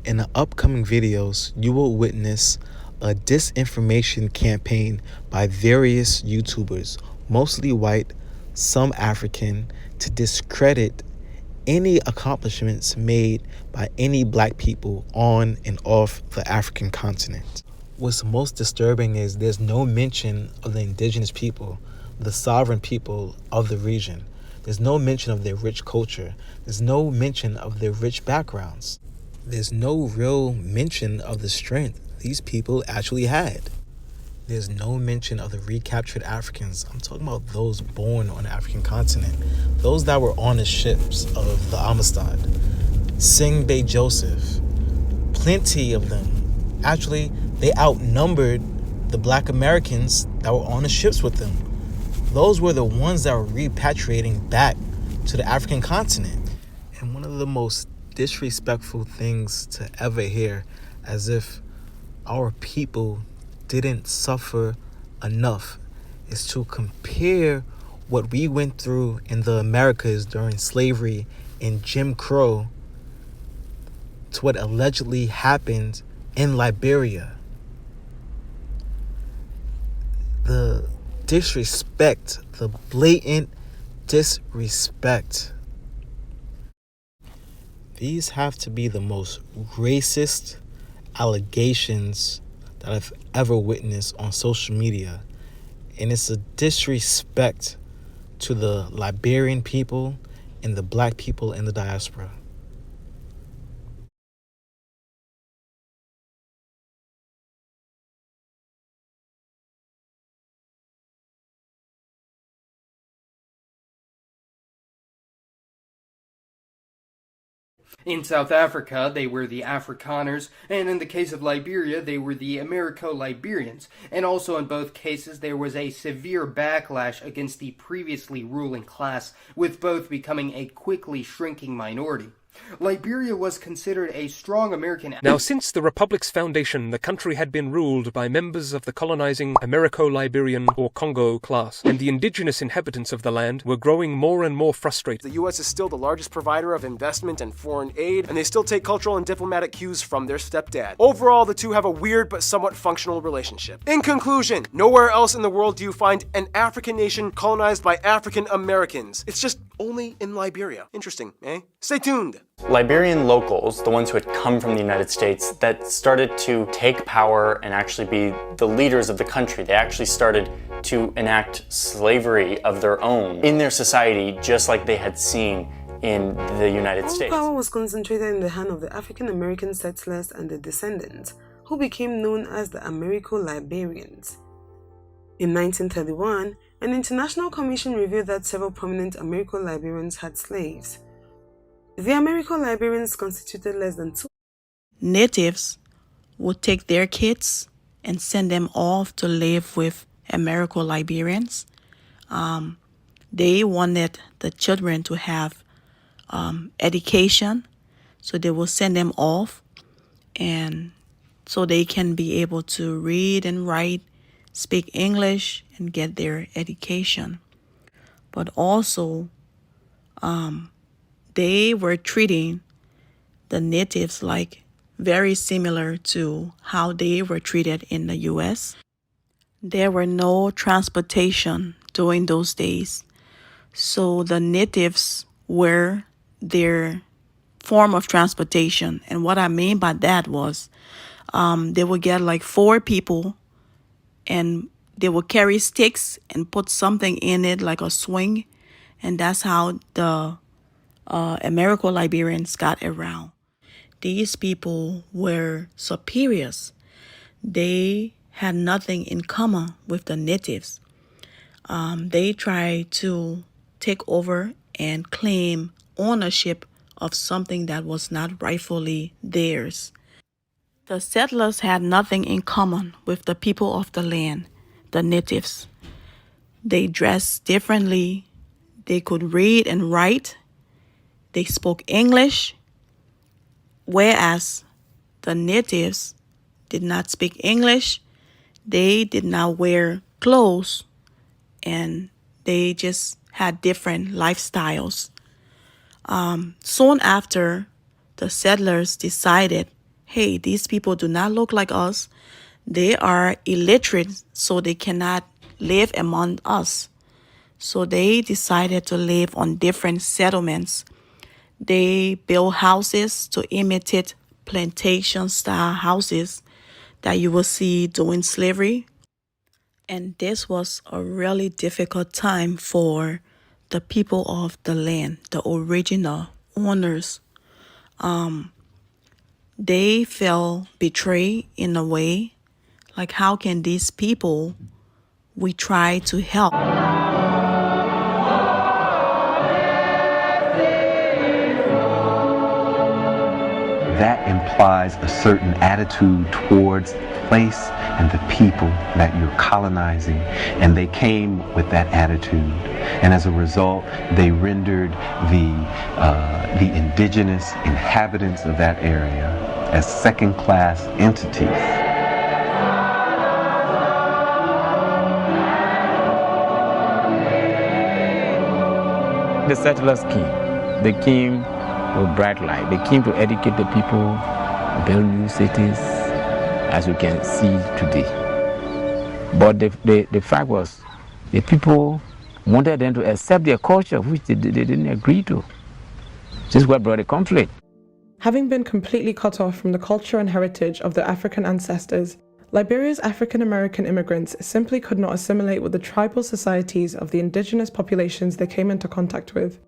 In the upcoming videos, you will witness a disinformation campaign by various YouTubers, mostly white, some African, to discredit any accomplishments made by any black people on and off the African continent. What's most disturbing is there's no mention of the indigenous people, the sovereign people of the region. There's no mention of their rich culture. There's no mention of their rich backgrounds. There's no real mention of the strength these people actually had. There's no mention of the recaptured Africans. I'm talking about those born on the African continent, those that were on the ships of the Amistad. Sing Bay Joseph, plenty of them. Actually, they outnumbered the black Americans that were on the ships with them. Those were the ones that were repatriating back to the African continent. And one of the most disrespectful things to ever hear, as if our people didn't suffer enough, is to compare what we went through in the Americas during slavery and Jim Crow to what allegedly happened in Liberia. The disrespect, the blatant disrespect. These have to be the most racist allegations that I've ever witnessed on social media. And it's a disrespect to the Liberian people and the black people in the diaspora. In South Africa, they were the Afrikaners, and in the case of Liberia, they were the Americo-Liberians. And also in both cases, there was a severe backlash against the previously ruling class, with both becoming a quickly shrinking minority. Liberia was considered a strong American. Now, since the Republic's foundation, the country had been ruled by members of the colonizing Americo-Liberian or Congo class, and the indigenous inhabitants of the land were growing more and more frustrated. The U.S. is still the largest provider of investment and foreign aid, and they still take cultural and diplomatic cues from their stepdad. Overall, the two have a weird but somewhat functional relationship. In conclusion, nowhere else in the world do you find an African nation colonized by African Americans. It's just only in Liberia. Interesting, eh? Stay tuned. Liberian locals, the ones who had come from the United States, that started to take power and actually be the leaders of the country. They actually started to enact slavery of their own in their society, just like they had seen in the United States. All power was concentrated in the hand of the African American settlers and their descendants, who became known as the Americo-Liberians. In 1931, an international commission revealed that several prominent Americo-Liberians had slaves. The Americo-Liberians constituted less than 2. Natives would take their kids and send them off to live with Americo-Liberians. They wanted the children to have education, so they will send them off, and so they can be able to read and write, speak English, and get their education. But also, they were treating the natives like very similar to how they were treated in the U.S. There were no transportation during those days, so the natives were their form of transportation. And what I mean by that was they would get like 4 people, and they would carry sticks and put something in it like a swing, and that's how the Americo-Liberians got around. These people were superiors. They had nothing in common with the natives. They tried to take over and claim ownership of something that was not rightfully theirs. The settlers had nothing in common with the people of the land, the natives. They dressed differently. They could read and write. They spoke English, whereas the natives did not speak English. They did not wear clothes, and they just had different lifestyles. Soon after, the settlers decided hey, these people do not look like us. They are illiterate, so they cannot live among us. So they decided to live on different settlements. They built houses to imitate plantation-style houses that you will see during slavery. And this was a really difficult time for the people of the land, the original owners. They felt betrayed in a way. Like, how can these people we try to help? That implies a certain attitude towards the place and the people that you're colonizing, and they came with that attitude, and as a result they rendered the indigenous inhabitants of that area as second-class entities. The settlers came. They came with bright light. They came to educate the people, build new cities, as we can see today. But the fact was, the people wanted them to accept their culture, which they didn't agree to. This is what brought the conflict. Having been completely cut off from the culture and heritage of their African ancestors, Liberia's African American immigrants simply could not assimilate with the tribal societies of the indigenous populations they came into contact with.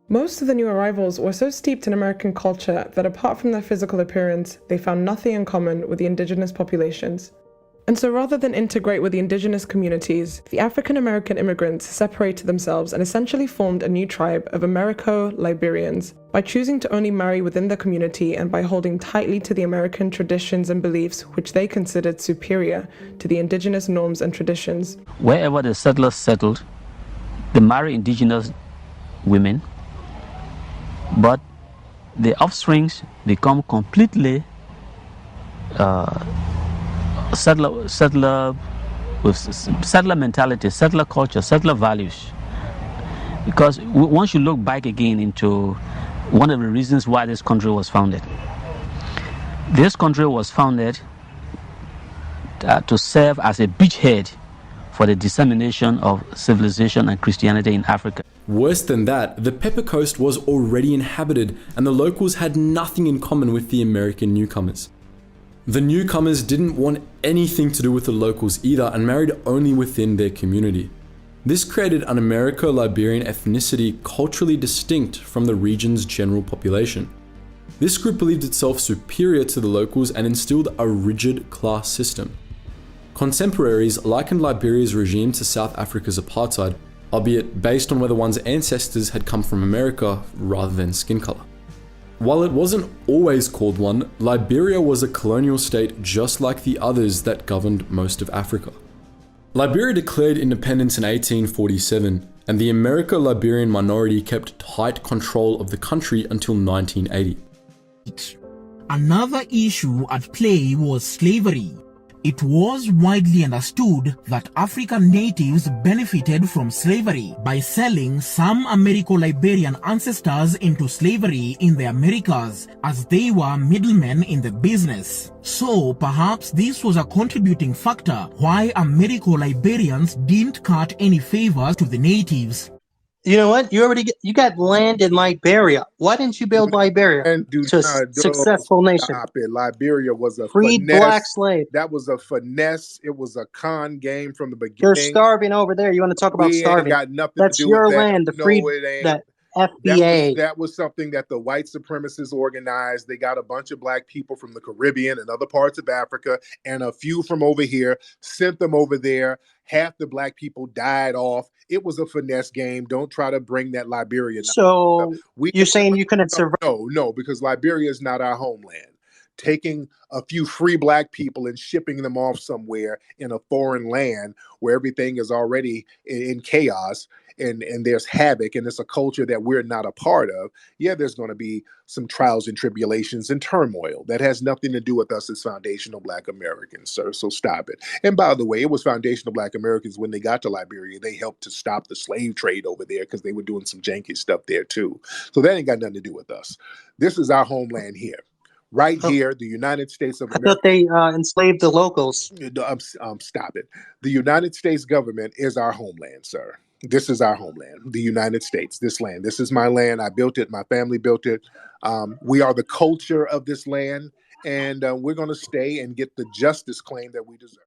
Most of the new arrivals were so steeped in American culture that apart from their physical appearance, they found nothing in common with the indigenous populations. And so rather than integrate with the indigenous communities, the African American immigrants separated themselves and essentially formed a new tribe of Liberians by choosing to only marry within the community and by holding tightly to the American traditions and beliefs which they considered superior to the indigenous norms and traditions. Wherever the settlers settled, they marry indigenous women, but the offsprings become completely settler with settler mentality, settler culture, settler values. Because once you look back again into one of the reasons why this country was founded. This country was founded to serve as a beachhead for the dissemination of civilization and Christianity in Africa. Worse than that, the Pepper Coast was already inhabited and the locals had nothing in common with the American newcomers. The newcomers didn't want anything to do with the locals either and married only within their community. This created an Liberian ethnicity culturally distinct from the region's general population. This group believed itself superior to the locals and instilled a rigid class system. Contemporaries likened Liberia's regime to South Africa's apartheid, albeit based on whether one's ancestors had come from America rather than skin color. While it wasn't always called one, Liberia was a colonial state just like the others that governed most of Africa. Liberia declared independence in 1847, and the Liberian minority kept tight control of the country until 1980. Another issue at play was slavery. It was widely understood that African natives benefited from slavery by selling some Liberian ancestors into slavery in the Americas, as they were middlemen in the business. So perhaps this was a contributing factor why Liberians didn't cut any favors to the natives. You know what? You got land in Liberia. Why didn't you build Liberia to a successful nation? Stop it. Liberia was a freed finesse. Black slave. That was a finesse. It was a con game from the beginning. They're starving over there. You want to talk about starving? Got nothing That's to do your with land. That. The freed that FBA. That was something that the white supremacists organized. They got a bunch of black people from the Caribbean and other parts of Africa and a few from over here, sent them over there. Half the black people died off. It was a finesse game. Don't try to bring that Liberia. So you're saying you couldn't survive? No, because Liberia is not our homeland. Taking a few free black people and shipping them off somewhere in a foreign land where everything is already in chaos and there's havoc and it's a culture that we're not a part of. Yeah, there's going to be some trials and tribulations and turmoil. That has nothing to do with us as foundational black Americans, sir. So stop it. And by the way, it was foundational black Americans when they got to Liberia. They helped to stop the slave trade over there because they were doing some janky stuff there too. So that ain't got nothing to do with us. This is our homeland here. Right here, the United States of I America. thought they enslaved the locals. Stop it. The United States government is our homeland, sir. This is our homeland, the United States, this land. This is my land. I built it. My family built it. We are the culture of this land, and we're going to stay and get the justice claim that we deserve.